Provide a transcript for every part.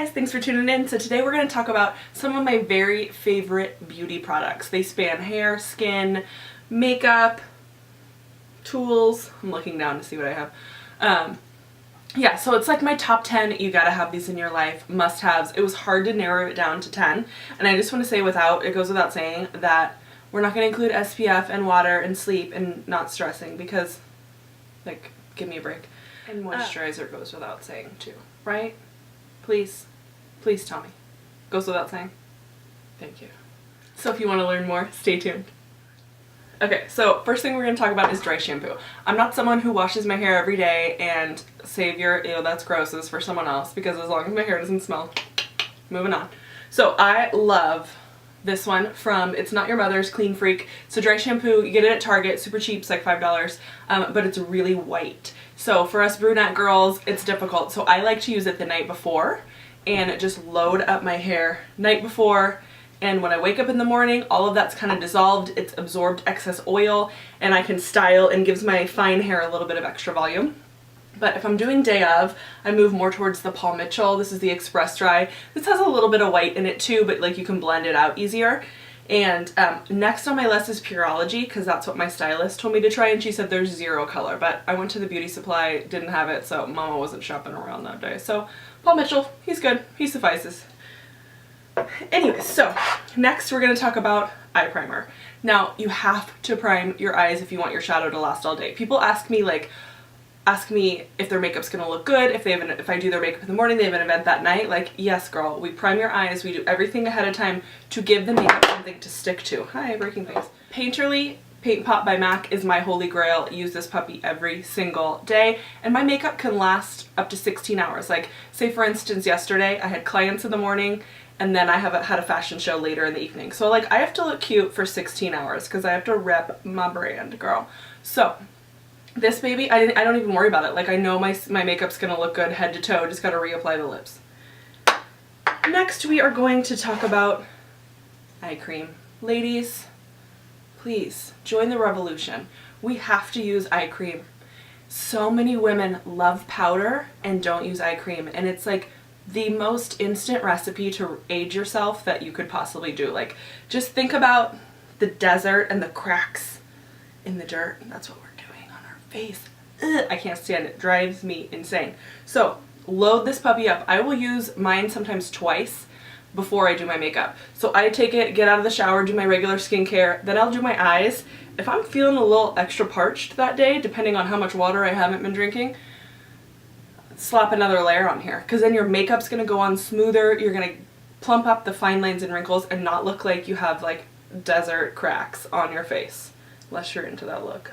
guys, thanks for tuning in. So today we're going to talk about some of my very favorite beauty products. They span hair, skin, makeup, tools. I'm looking down to see what I have. Yeah, so it's like my top 10, you gotta have these in your life, must-haves. It was hard to narrow it down to 10, and I just want to say it goes without saying that we're not going to include SPF and water and sleep and not stressing because, like, give me a break. And moisturizer goes without saying too, right? Please tell me. Goes without saying? Thank you. So if you want to learn more, stay tuned. Okay, so first thing we're going to talk about is dry shampoo. I'm not someone who washes my hair every day and save your, ew, that's gross, is for someone else, because as long as my hair doesn't smell, moving on. So I love this one from It's Not Your Mother's Clean Freak. So dry shampoo, you get it at Target, super cheap, it's like $5, but it's really white. So for us brunette girls, it's difficult. So I like to use it the night before and just load up my hair night before. And when I wake up in the morning, all of that's kind of dissolved, it's absorbed excess oil, and I can style and gives my fine hair a little bit of extra volume. But if I'm doing day of, I move more towards the Paul Mitchell. This is the Express Dry. This has a little bit of white in it too, but like you can blend it out easier. And next on my list is Pureology, because that's what my stylist told me to try, and she said there's zero color. But I went to the beauty supply, didn't have it, so Mama wasn't shopping around that day. So Paul Mitchell, he's good. He suffices. Anyways, so next we're going to talk about eye primer. Now, you have to prime your eyes if you want your shadow to last all day. People ask me if their makeup's gonna look good, if I do their makeup in the morning, they have an event that night. Like, yes girl, we prime your eyes, we do everything ahead of time to give the makeup something to stick to. Hi, breaking things. Painterly Paint Pot by MAC is my holy grail. I use this puppy every single day, and my makeup can last up to 16 hours. Like, say for instance yesterday, I had clients in the morning, and then I had a fashion show later in the evening. So like, I have to look cute for 16 hours because I have to rep my brand, girl. So this baby, I don't even worry about it. Like, I know my makeup's gonna look good head to toe, just gotta reapply the lips. Next we are going to talk about eye cream. Ladies, please join the revolution. We have to use eye cream. So many women love powder and don't use eye cream, and it's like the most instant recipe to age yourself that you could possibly do. Like, just think about the desert and the cracks in the dirt. That's what we're doing on our face. Ugh, I can't stand it. Drives me insane. So load this puppy up. I will use mine sometimes twice before I do my makeup. So I take it, get out of the shower, do my regular skincare, then I'll do my eyes. If I'm feeling a little extra parched that day, depending on how much water I haven't been drinking, slap another layer on here, because then your makeup's gonna go on smoother. You're gonna plump up the fine lines and wrinkles and not look like you have like desert cracks on your face, unless you're into that look.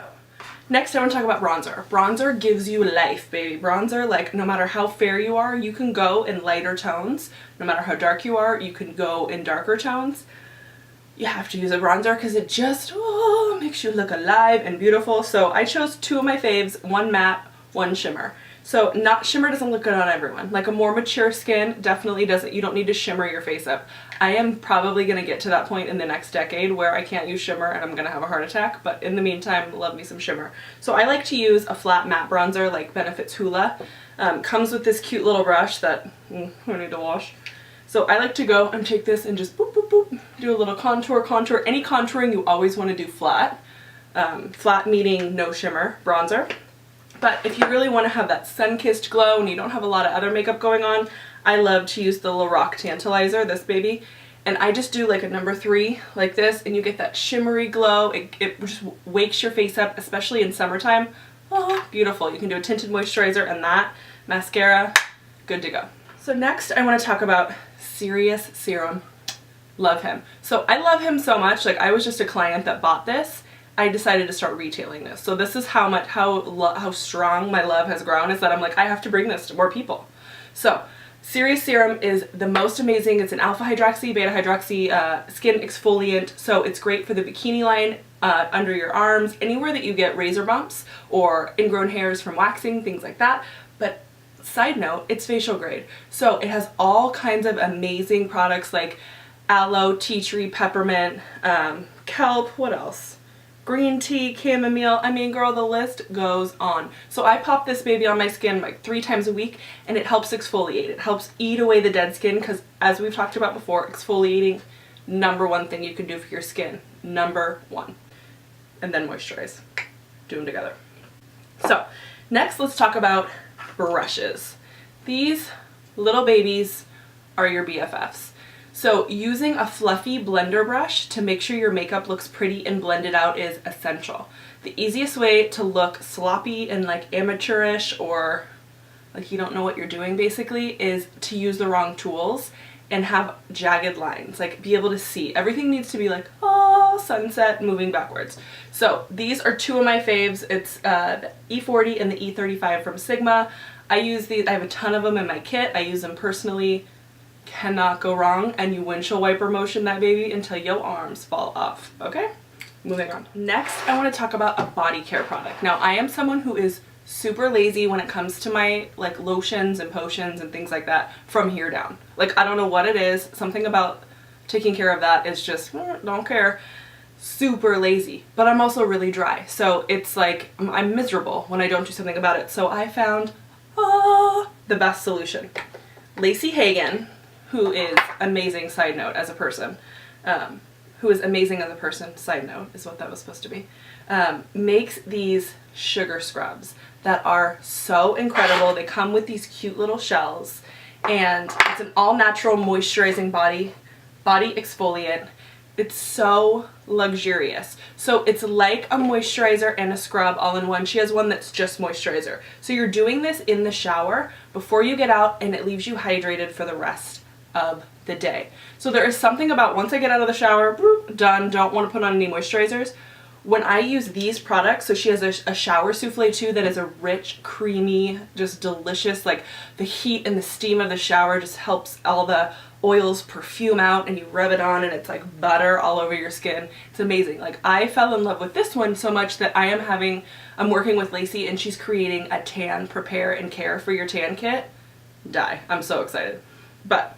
Next, I want to talk about bronzer. Bronzer gives you life, baby. Bronzer, like, no matter how fair you are, you can go in lighter tones. No matter how dark you are, you can go in darker tones. You have to use a bronzer because it just makes you look alive and beautiful. So I chose two of my faves, one matte, one shimmer. So shimmer doesn't look good on everyone. Like, a more mature skin definitely doesn't, you don't need to shimmer your face up. I am probably going to get to that point in the next decade where I can't use shimmer and I'm going to have a heart attack, but in the meantime, love me some shimmer. So I like to use a flat matte bronzer like Benefit's Hoola. Comes with this cute little brush that I need to wash. So I like to go and take this and just boop, boop, boop, do a little contour. Any contouring you always want to do flat. Flat meaning no shimmer bronzer. But if you really want to have that sun-kissed glow and you don't have a lot of other makeup going on, I love to use the Lorac Tantalizer, this baby. And I just do like a number 3 like this, and you get that shimmery glow. It just wakes your face up, especially in summertime. Oh, beautiful. You can do a tinted moisturizer and that. Mascara, good to go. So next I want to talk about Serum. Love him. So I love him so much. Like, I was just a client that bought this. I decided to start retailing this. So this is how strong my love has grown, is that I'm like, I have to bring this to more people. So Serum is the most amazing. It's an alpha hydroxy, beta hydroxy skin exfoliant. So it's great for the bikini line, under your arms, anywhere that you get razor bumps or ingrown hairs from waxing, things like that. But side note, it's facial grade. So it has all kinds of amazing products like aloe, tea tree, peppermint, kelp, what else? green tea, chamomile. I mean, girl, the list goes on. So I pop this baby on my skin like 3 times a week, and it helps exfoliate. It helps eat away the dead skin because, as we've talked about before, exfoliating, #1 thing you can do for your skin. #1. And then moisturize. Do them together. So next, let's talk about brushes. These little babies are your BFFs. So using a fluffy blender brush to make sure your makeup looks pretty and blended out is essential. The easiest way to look sloppy and like amateurish or like you don't know what you're doing basically is to use the wrong tools and have jagged lines, like be able to see. Everything needs to be like, oh, sunset moving backwards. So these are 2 of my faves. It's the E40 and the E35 from Sigma. I use these, I have a ton of them in my kit. I use them personally. Cannot go wrong, and you windshield wiper motion that baby until your arms fall off, okay? Moving on. Next, I want to talk about a body care product. Now, I am someone who is super lazy when it comes to my like lotions and potions and things like that from here down. Like, I don't know what it is. Something about taking care of that is just, don't care. Super lazy, but I'm also really dry. So it's like, I'm miserable when I don't do something about it. So I found, the best solution. Lacey Hagen, who is amazing, side note, as a person, side note is what that was supposed to be, makes these sugar scrubs that are so incredible. They come with these cute little shells, and it's an all-natural moisturizing body exfoliant. It's so luxurious. So it's like a moisturizer and a scrub all in one. She has one that's just moisturizer. So you're doing this in the shower before you get out, and it leaves you hydrated for the rest of the day. So there is something about once I get out of the shower, boop, done, don't want to put on any moisturizers. When I use these products, so she has a shower souffle too that is a rich, creamy, just delicious, like the heat and the steam of the shower just helps all the oils perfume out, and you rub it on and it's like butter all over your skin. It's amazing. Like, I fell in love with this one so much that I'm working with Lacey, and she's creating a tan prepare and care for your tan kit. I'm so excited. But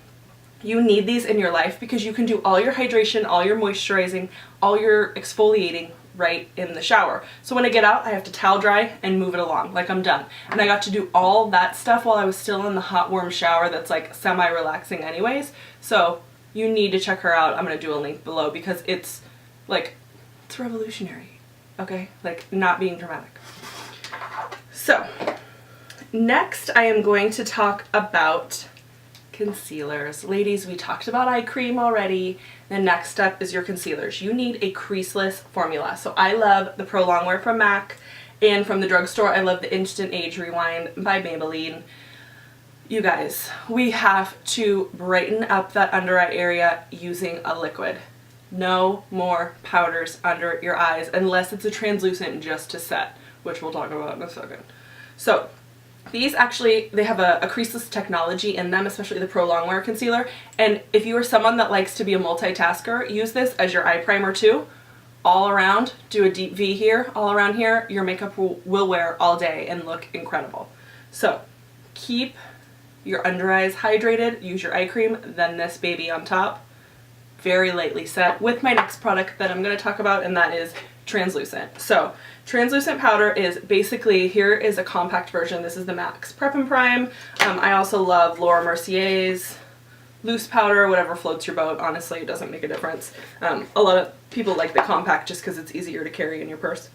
you need these in your life because you can do all your hydration, all your moisturizing, all your exfoliating right in the shower. So when I get out, I have to towel dry and move it along like I'm done. And I got to do all that stuff while I was still in the hot warm shower that's like semi-relaxing anyways. So you need to check her out. I'm going to do a link below because it's like, it's revolutionary. Okay? Like, not being dramatic. So next I am going to talk about concealers. Ladies, we talked about eye cream already. The next step is your concealers. You need a creaseless formula. So I love the Pro-Longwear from MAC, and from the drugstore I love the Instant Age Rewind by Maybeline. You guys, we have to brighten up that under eye area using a liquid. No more powders under your eyes unless it's a translucent just to set, which we'll talk about in a second. So these actually, they have a creaseless technology in them, especially the Pro-Longwear concealer. And if you are someone that likes to be a multitasker, use this as your eye primer too. All around, do a deep V here, all around here, your makeup will wear all day and look incredible. So keep your under eyes hydrated, use your eye cream, then this baby on top. Very lightly set with my next product that I'm going to talk about, and that is translucent. So translucent powder is basically, here is a compact version. This is the Max Prep and Prime. I also love Laura Mercier's loose powder, whatever floats your boat. Honestly, it doesn't make a difference. A lot of people like the compact just because it's easier to carry in your purse.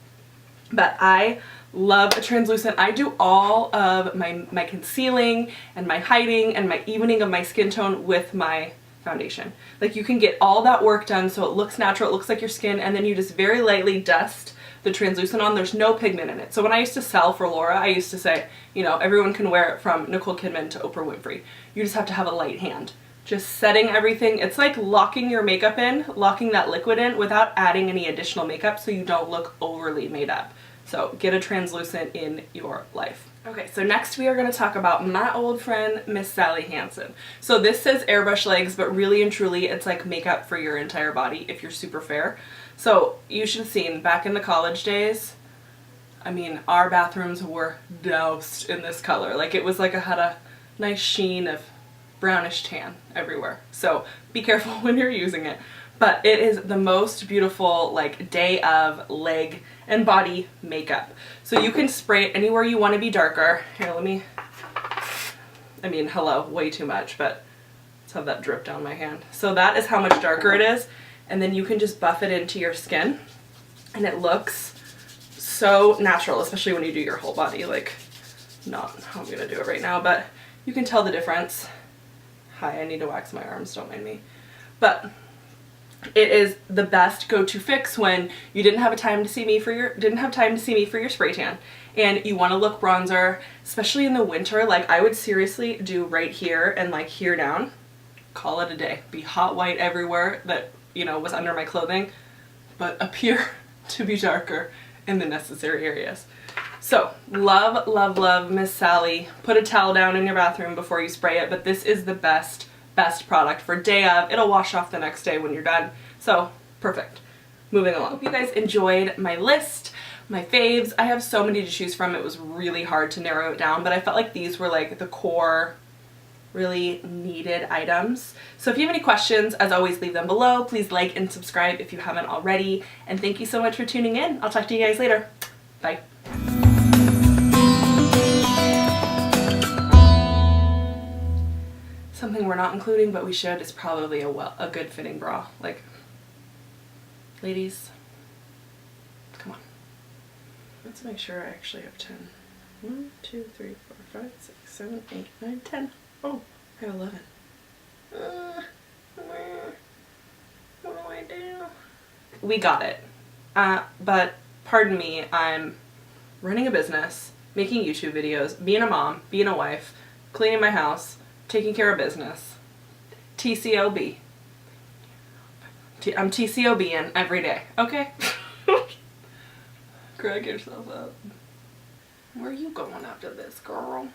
But I love a translucent. I do all of my concealing and my hiding and my evening of my skin tone with my foundation. Like, you can get all that work done so it looks natural, it looks like your skin, and then you just very lightly dust the translucent on. There's no pigment in it. So when I used to sell for Laura, I used to say, you know, everyone can wear it from Nicole Kidman to Oprah Winfrey. You just have to have a light hand. Just setting everything. It's like locking your makeup in, locking that liquid in without adding any additional makeup so you don't look overly made up. So get a translucent in your life. Okay, so next we are going to talk about my old friend, Miss Sally Hansen. So this says airbrush legs, but really and truly it's like makeup for your entire body if you're super fair. So you should have seen back in the college days, I mean, our bathrooms were doused in this color. Like, it was like it had a nice sheen of brownish tan everywhere. So be careful when you're using it. But it is the most beautiful like day of leg and body makeup. So you can spray it anywhere you want to be darker. Here, I mean, hello, way too much, but let's have that drip down my hand. So that is how much darker it is. And then you can just buff it into your skin and it looks so natural, especially when you do your whole body. Like, not how I'm gonna do it right now, but you can tell the difference. Hi, I need to wax my arms, don't mind me. But it is the best go-to fix when you didn't have time to see me for your spray tan and you want to look bronzer, especially in the winter. Like, I would seriously do right here and like here down, call it a day. Be hot white everywhere that, you know, was under my clothing, but appear to be darker in the necessary areas. So love, love, love Miss Sally. Put a towel down in your bathroom before you spray it, but this is the best product for day of. It'll wash off the next day when you're done. So perfect. Moving along. Hope you guys enjoyed my list, my faves. I have so many to choose from. It was really hard to narrow it down, but I felt like these were like the core really needed items. So if you have any questions, as always, leave them below. Please like and subscribe if you haven't already. And thank you so much for tuning in. I'll talk to you guys later. Bye. Something we're not including, but we should, is probably a good fitting bra. Like, ladies, come on. Let's make sure I actually have 10. 1, 2, 3, 4, 5, 6, 7, 8, 9, 10. Oh, I have 11. What do I do? We got it. But pardon me, I'm running a business, making YouTube videos, being a mom, being a wife, cleaning my house, taking care of business. TCOB. I'm TCOBing every day, okay? Crack yourself up. Where are you going after this, girl?